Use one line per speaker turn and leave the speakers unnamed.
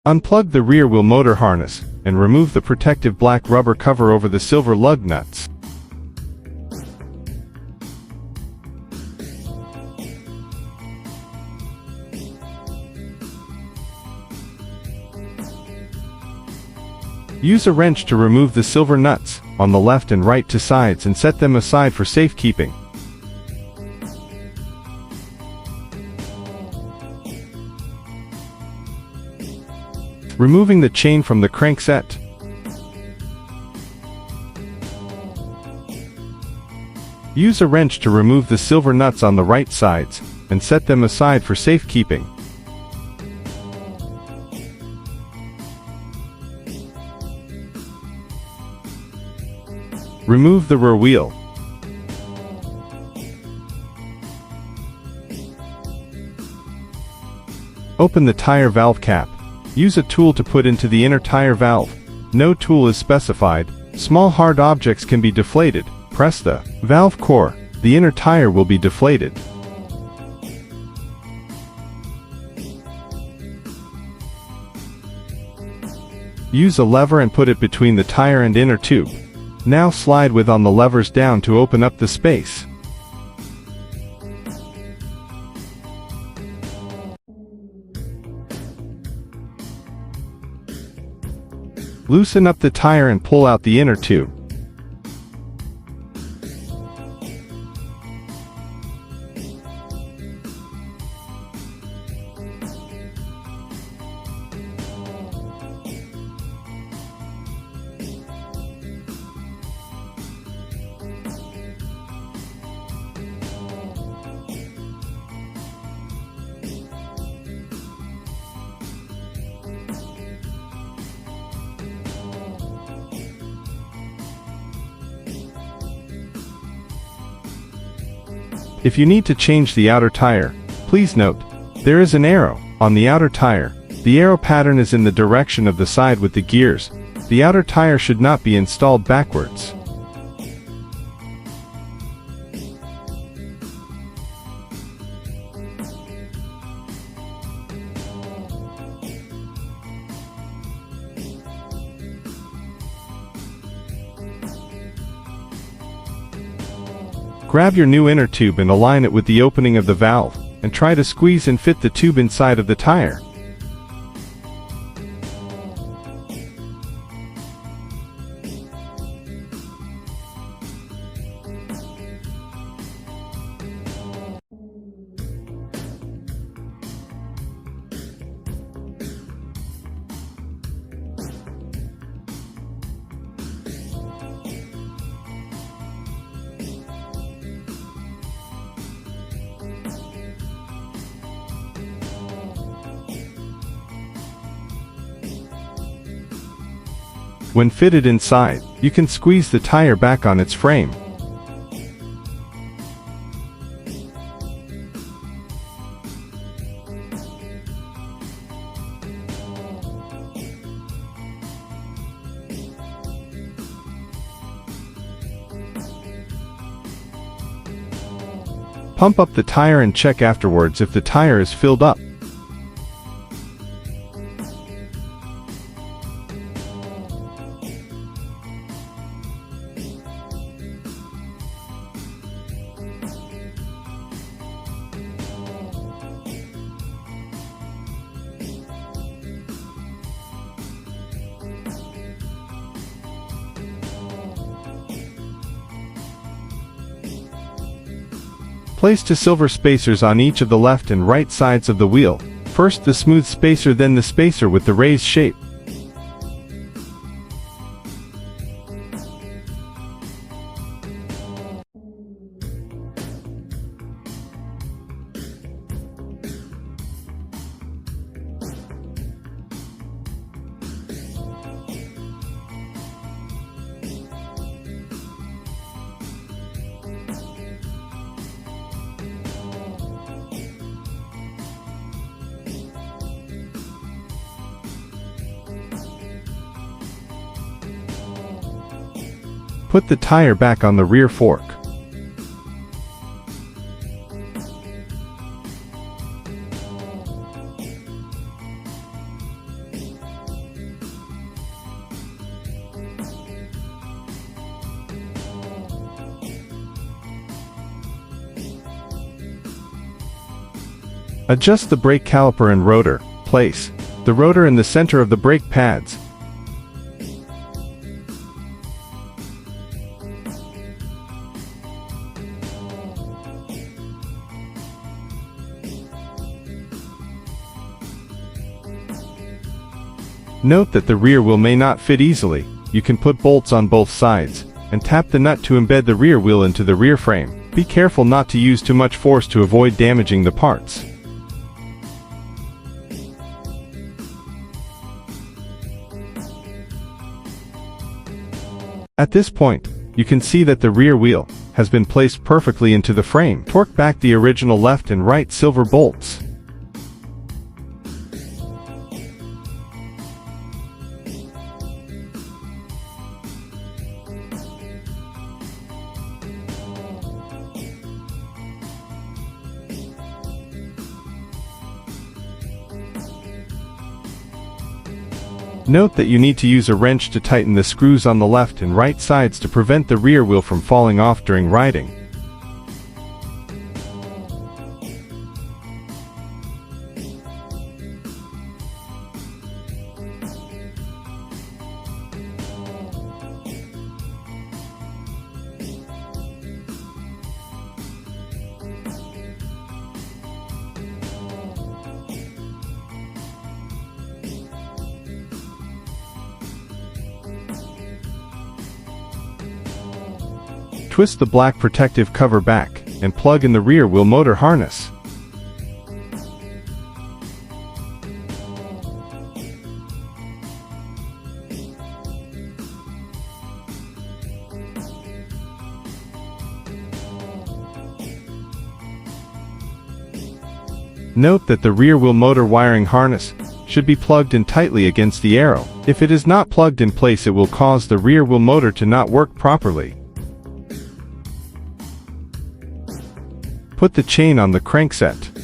Unplug the rear wheel motor harness, and remove the protective black rubber cover over the silver lug nuts. Use a wrench to remove the silver nuts on the left and right to sides and set them aside for safekeeping. Removing the chain from the crankset. Use a wrench to remove the silver nuts on the right sides and set them aside for safekeeping. Remove the rear wheel. Open the tire valve cap. Use a tool to put into the inner tire valve. No tool is specified. Small hard objects can be deflated. Press the valve core. The inner tire will be deflated. Use a lever and put it between the tire and inner tube. Now slide with on the levers down to open up the space. Loosen up the tire and pull out the inner tube. If you need to change the outer tire, please note, there is an arrow on the outer tire. The arrow pattern is in the direction of the side with the gears. The outer tire should not be installed backwards. Grab your new inner tube and align it with the opening of the valve, and try to squeeze and fit the tube inside of the tire. When fitted inside, you can squeeze the tire back on its frame. Pump up the tire and check afterwards if the tire is filled up. Place two silver spacers on each of the left and right sides of the wheel. First the smooth spacer, then the spacer with the raised shape. Put the tire back on the rear fork. Adjust the brake caliper and rotor. Place the rotor in the center of the brake pads. Note that the rear wheel may not fit easily. You can put bolts on both sides, and tap the nut to embed the rear wheel into the rear frame. Be careful not to use too much force to avoid damaging the parts. At this point, you can see that the rear wheel has been placed perfectly into the frame. Torque back the original left and right silver bolts. Note that you need to use a wrench to tighten the screws on the left and right sides to prevent the rear wheel from falling off during riding. Twist the black protective cover back, and plug in the rear wheel motor harness. Note that the rear wheel motor wiring harness should be plugged in tightly against the arrow. If it is not plugged in place, it will cause the rear wheel motor to not work properly. Put the chain on the crankset.